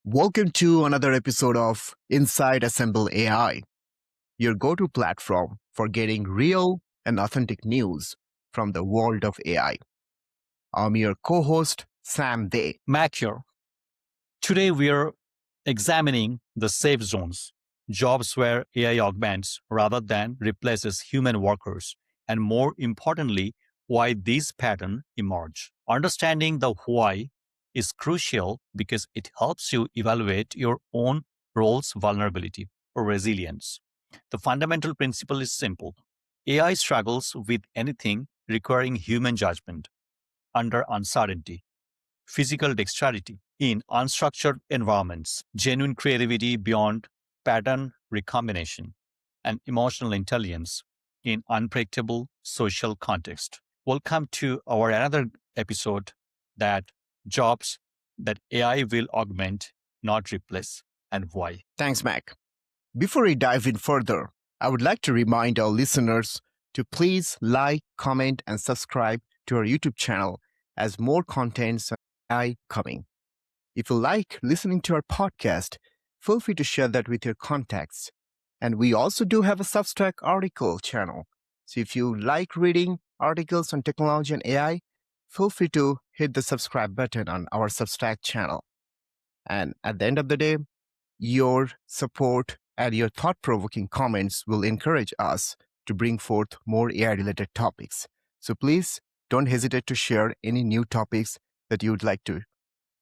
Welcome to another episode of Inside AsembleAI, your go-to platform for getting real and authentic news from the world of AI. I'm your co-host, Sam Day. Mac here. Today we are examining the safe zones, jobs where AI augments rather than replaces human workers, and more importantly, why these patterns emerge. Understanding the why is crucial because it helps you evaluate your own role's vulnerability or resilience. The fundamental principle is simple. AI struggles with anything requiring human judgment under uncertainty, physical dexterity in unstructured environments, genuine creativity beyond pattern recombination, and emotional intelligence in unpredictable social context. Welcome to our another episode that jobs that AI will augment, not replace, and why. Thanks, Mac. Before we dive in further, I would like to remind our listeners to please like, comment, and subscribe to our YouTube channel as more contents on AI coming. If you like listening to our podcast, feel free to share that with your contacts. And we also do have a Substack article channel. So if you like reading articles on technology and AI, feel free to hit the subscribe button on our Substack channel. And at the end of the day, your support and your thought-provoking comments will encourage us to bring forth more AI-related topics. So please don't hesitate to share any new topics that you would like to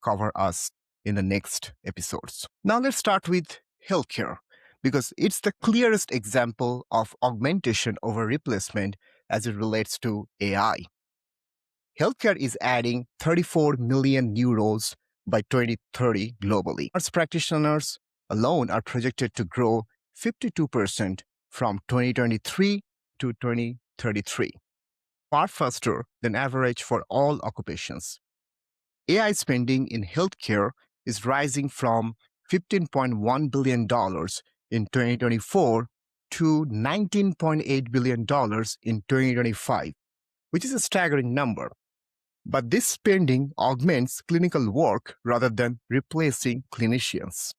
cover us in the next episodes. Now let's start with healthcare, because it's the clearest example of augmentation over replacement as it relates to AI. Healthcare is adding 34 million new roles by 2030 globally. Nurse practitioners alone are projected to grow 52% from 2023 to 2033, far faster than average for all occupations. AI spending in healthcare is rising from $15.1 billion in 2024 to $19.8 billion in 2025, which is a staggering number. But this spending augments clinical work rather than replacing clinicians.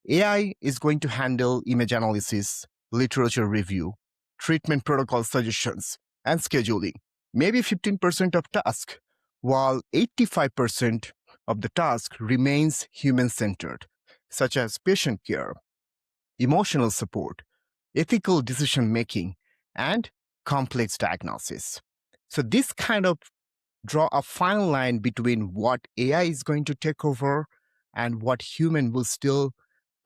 AI is going to handle image analysis, literature review, treatment protocol suggestions, and scheduling, maybe 15% of tasks, while 85% of the task remains human-centered, such as patient care, emotional support, ethical decision-making, and complex diagnosis. So this kind of draw a fine line between what AI is going to take over and what human will still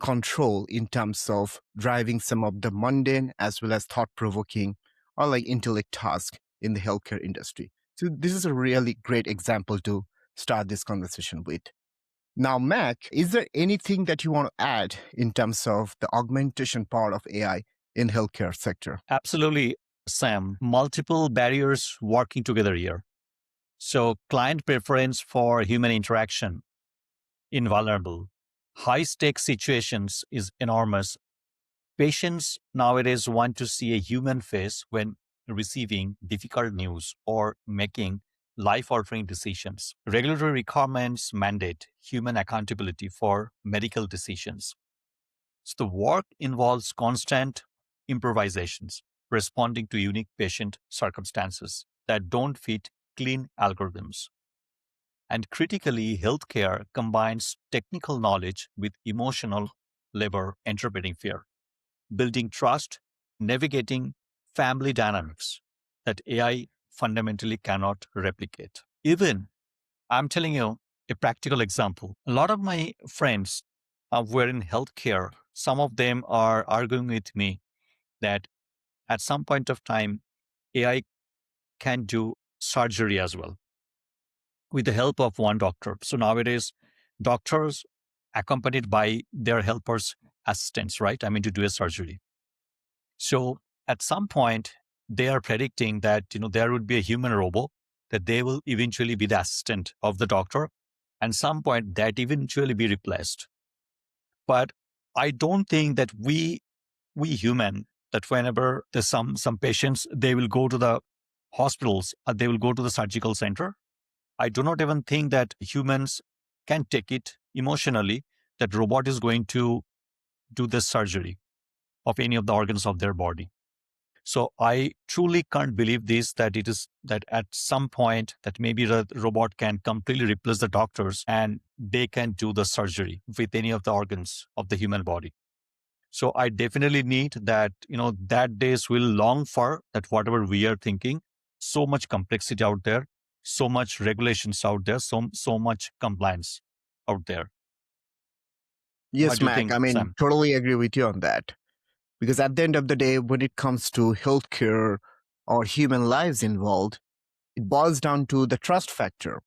control in terms of driving some of the mundane as well as thought-provoking or like intellect tasks in the healthcare industry. So this is a really great example to start this conversation with. Now, Mac, is there anything that you want to add in terms of the augmentation part of AI in healthcare sector? Absolutely, Sam. Multiple barriers working together here. So client preference for human interaction, invulnerable. High-stakes situations is enormous. Patients nowadays want to see a human face when receiving difficult news or making life-altering decisions. Regulatory requirements mandate human accountability for medical decisions. So the work involves constant improvisations, responding to unique patient circumstances that don't fit clean algorithms. And critically, healthcare combines technical knowledge with emotional labor, interpreting fear, building trust, navigating family dynamics that AI fundamentally cannot replicate. Even, I'm telling you a practical example. A lot of my friends were in healthcare. Some of them are arguing with me that at some point of time, AI can do surgery as well with the help of one doctor. So nowadays, doctors accompanied by their helpers, assistants, right? I mean, to do a surgery. So at some point, they are predicting that, there would be a human robot, that they will eventually be the assistant of the doctor. And some point that eventually be replaced. But I don't think that we human, that whenever there's some patients, they will go to the hospitals, they will go to the surgical center. I do not even think that humans can take it emotionally that robot is going to do this surgery of any of the organs of their body. So I truly can't believe this, that it is that at some point that maybe the robot can completely replace the doctors and they can do the surgery with any of the organs of the human body. So I definitely need that, that days will long for that whatever we are thinking, so much complexity out there, so much regulations out there, so much compliance out there. What Yes, do you Mac. think, I mean, Sam? totally agree with you on that. Because at the end of the day, when it comes to healthcare or human lives involved, it boils down to the trust factor.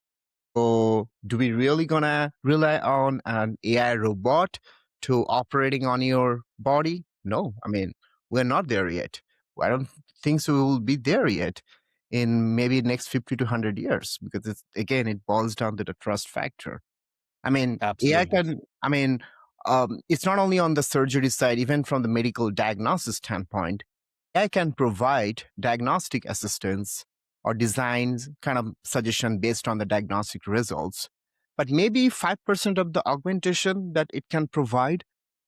So, do we really gonna rely on an AI robot to operating on your body? No, I mean, we're not there yet. I don't think so. We will be there yet in maybe next 50 to 100 years because it boils down to the trust factor. I mean, AI Absolutely. can, I mean, it's not only on the surgery side, even from the medical diagnosis standpoint, AI can provide diagnostic assistance or designs kind of suggestion based on the diagnostic results. But maybe 5% of the augmentation that it can provide,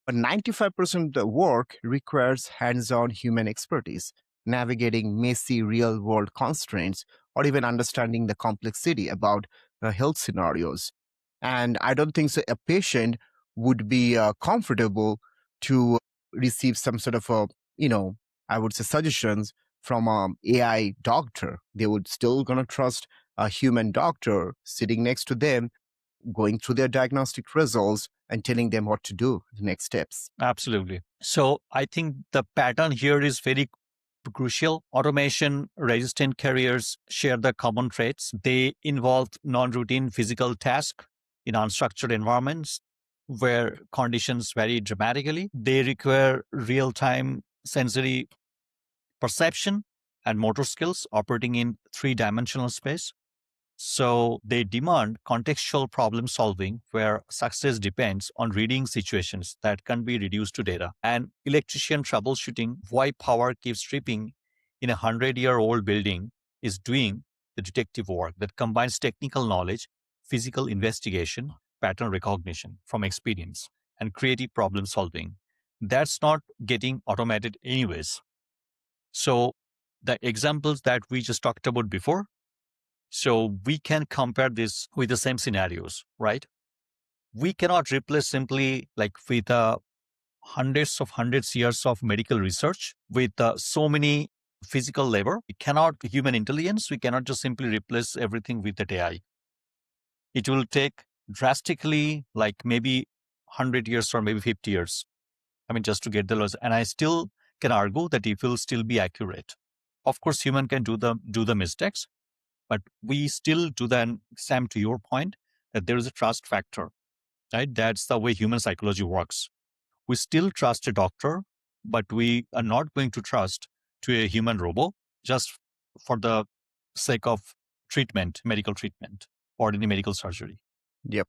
but 95% of the work requires hands on human expertise, navigating messy real world constraints, or even understanding the complexity about the health scenarios. And I don't think so a patient would be comfortable to receive some sort of a, I would say suggestions from an AI doctor. They would still gonna trust a human doctor sitting next to them, going through their diagnostic results and telling them what to do, the next steps. Absolutely. So I think the pattern here is very crucial. Automation resistant careers share the common traits. They involve non routine physical tasks in unstructured environments where conditions vary dramatically. They require real time sensory perception and motor skills operating in three-dimensional space. So they demand contextual problem solving where success depends on reading situations that can be reduced to data. And electrician troubleshooting why power keeps tripping in a 100-year-old building is doing the detective work that combines technical knowledge, physical investigation, pattern recognition from experience, and creative problem solving. That's not getting automated anyways. So the examples that we just talked about before, so we can compare this with the same scenarios, right? We cannot replace simply like with hundreds years of medical research with so many physical labor. We cannot human intelligence. We cannot just simply replace everything with that AI. It will take drastically like maybe 100 years or maybe 50 years. I mean, just to get the laws. And I still can argue that it will still be accurate. Of course, human can do the mistakes, but we still do then, Sam, to your point, that there is a trust factor, right? That's the way human psychology works. We still trust a doctor, but we are not going to trust to a human robot just for the sake of treatment, medical treatment, or any medical surgery. Yep.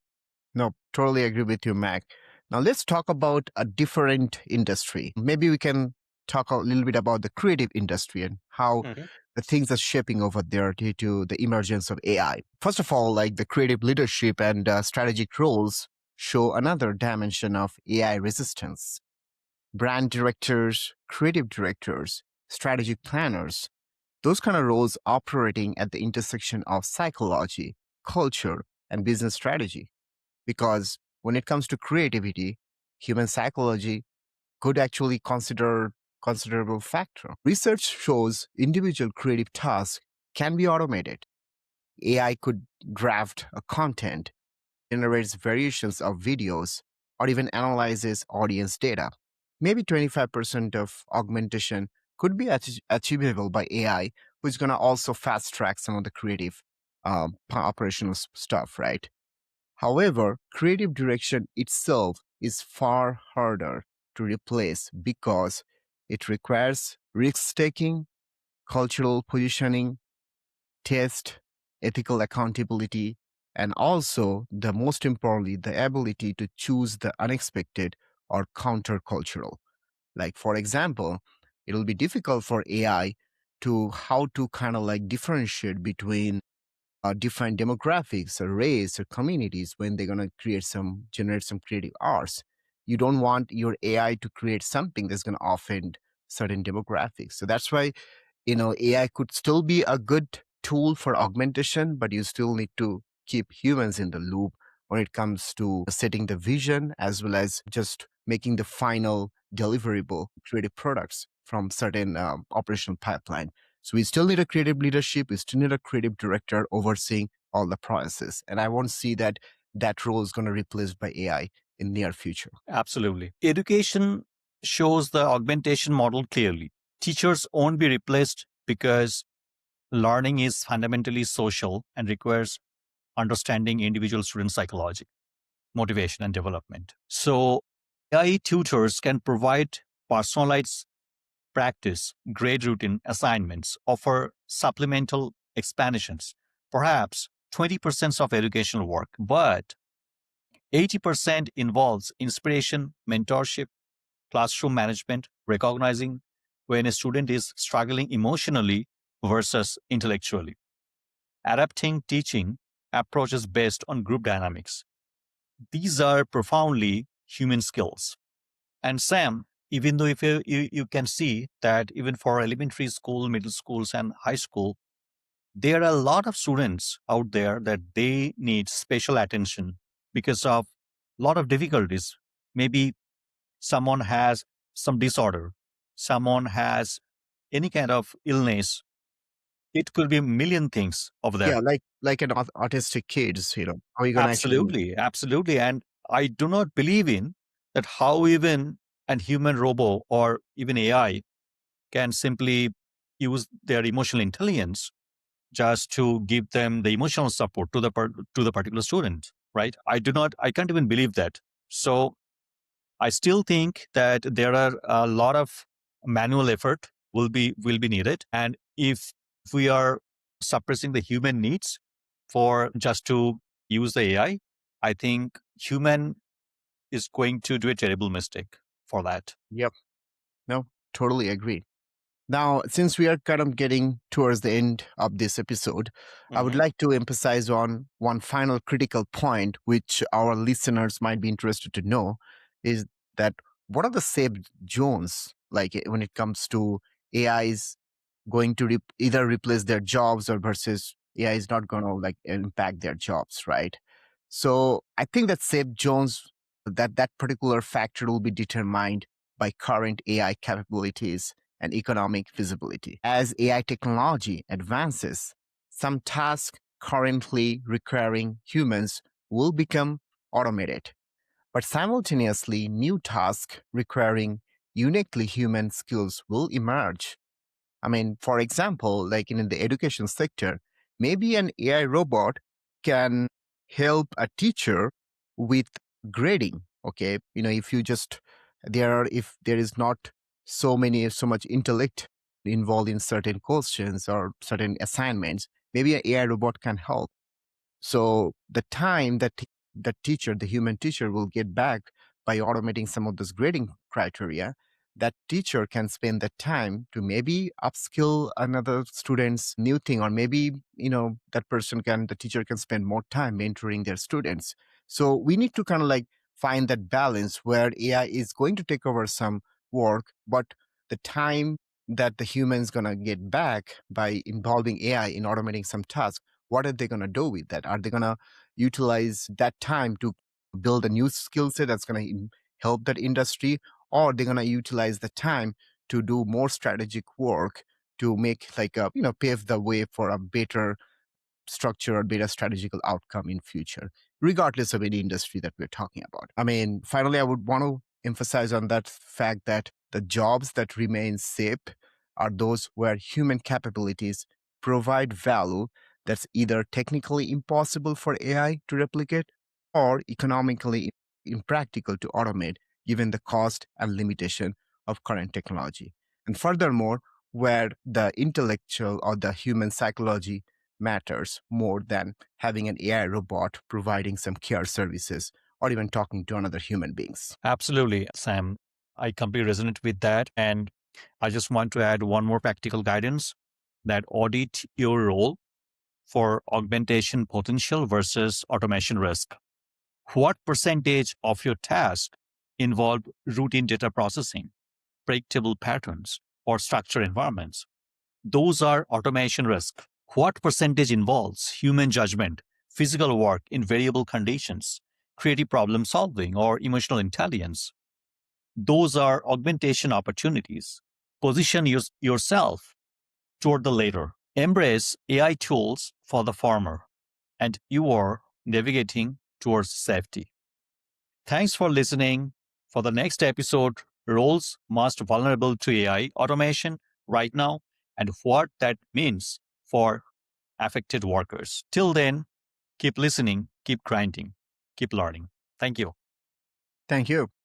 No, totally agree with you, Mac. Now let's talk about a different industry. Maybe we can talk a little bit about the creative industry and how Mhm. the things are shaping over there due to the emergence of AI. First of all, like the creative leadership and strategic roles show another dimension of AI resistance. Brand directors, creative directors, strategic planners, those kind of roles operating at the intersection of psychology, culture, and business strategy. Because when it comes to creativity, human psychology could actually consider considerable factor. Research shows individual creative tasks can be automated. AI could draft a content, generates variations of videos, or even analyzes audience data. Maybe 25% of augmentation could be achievable by AI, which is going to also fast track some of the creative operational stuff, right? However, creative direction itself is far harder to replace because it requires risk taking, cultural positioning, taste, ethical accountability, and also, the most importantly, the ability to choose the unexpected or countercultural. Like, for example, it'll be difficult for AI to how to kind of like differentiate between different demographics or race or communities when they're going to generate some creative arts. You don't want your AI to create something that's going to offend certain demographics. So that's why, AI could still be a good tool for augmentation, but you still need to keep humans in the loop when it comes to setting the vision as well as just making the final deliverable creative products from certain operational pipeline. So we still need a creative leadership. We still need a creative director overseeing all the processes. And I won't see that that role is going to be replaced by AI in near future. Absolutely. Education shows the augmentation model clearly. Teachers won't be replaced because learning is fundamentally social and requires understanding individual student psychology, motivation, and development. So, AI tutors can provide personalized practice, grade routine assignments, offer supplemental explanations, perhaps 20% of educational work, but 80% involves inspiration, mentorship, classroom management, recognizing when a student is struggling emotionally versus intellectually, adapting teaching approaches based on group dynamics. These are profoundly human skills. And Sam, even though if you can see that even for elementary school, middle schools, and high school, there are a lot of students out there that they need special attention because of a lot of difficulties. Maybe someone has some disorder, someone has any kind of illness. It could be a million things over there. Yeah, like an autistic kids, how are you gonna actually? Absolutely, absolutely. And I do not believe in that how even an human robot or even AI can simply use their emotional intelligence just to give them the emotional support to to the particular student, right? I can't even believe that. So I still think that there are a lot of manual effort will be needed, and if we are suppressing the human needs for just to use the AI, I think human is going to do a terrible mistake for that. Yep. No, totally agree. Now, since we are kind of getting towards the end of this episode, I would Mhm. like to emphasize on one final critical point, which our listeners might be interested to know, is that what are the safe zones like when it comes to AIs going to either replace their jobs or versus AI is not going to like impact their jobs, right? So I think that safe zones, that particular factor will be determined by current AI capabilities and economic feasibility. As AI technology advances, some tasks currently requiring humans will become automated, but simultaneously, new tasks requiring uniquely human skills will emerge. I mean, for example, like in the education sector, maybe an AI robot can help a teacher with grading. Okay. If you just, if there is not so much intellect involved in certain questions or certain assignments, maybe an AI robot can help. So the time that the human teacher, will get back by automating some of those grading criteria, that teacher can spend that time to maybe upskill another student's new thing, or maybe, the teacher can spend more time mentoring their students. So we need to kind of like find that balance where AI is going to take over some work, but the time that the human's going to get back by involving AI in automating some tasks, what are they going to do with that? Are they going to utilize that time to build a new skill set that's going to help that industry, or they're going to utilize the time to do more strategic work to make like a, pave the way for a better structure or better strategical outcome in future, regardless of any industry that we're talking about? I mean, finally, I would want to emphasize on that fact that the jobs that remain safe are those where human capabilities provide value that's either technically impossible for AI to replicate or economically impractical to automate given the cost and limitation of current technology. And furthermore, where the intellectual or the human psychology matters more than having an AI robot providing some care services or even talking to another human beings. Absolutely, Sam. I completely resonate with that. And I just want to add one more practical guidance that audit your role for augmentation potential versus automation risk? What percentage of your tasks involve routine data processing, predictable patterns, or structured environments? Those are automation risk. What percentage involves human judgment, physical work in variable conditions, creative problem solving, or emotional intelligence? Those are augmentation opportunities. Position yourself toward the latter. Embrace AI tools for the former, and you are navigating towards safety. Thanks for listening. For the next episode, roles most vulnerable to AI automation right now and what that means for affected workers. Till then, keep listening, keep grinding, keep learning. Thank you. Thank you.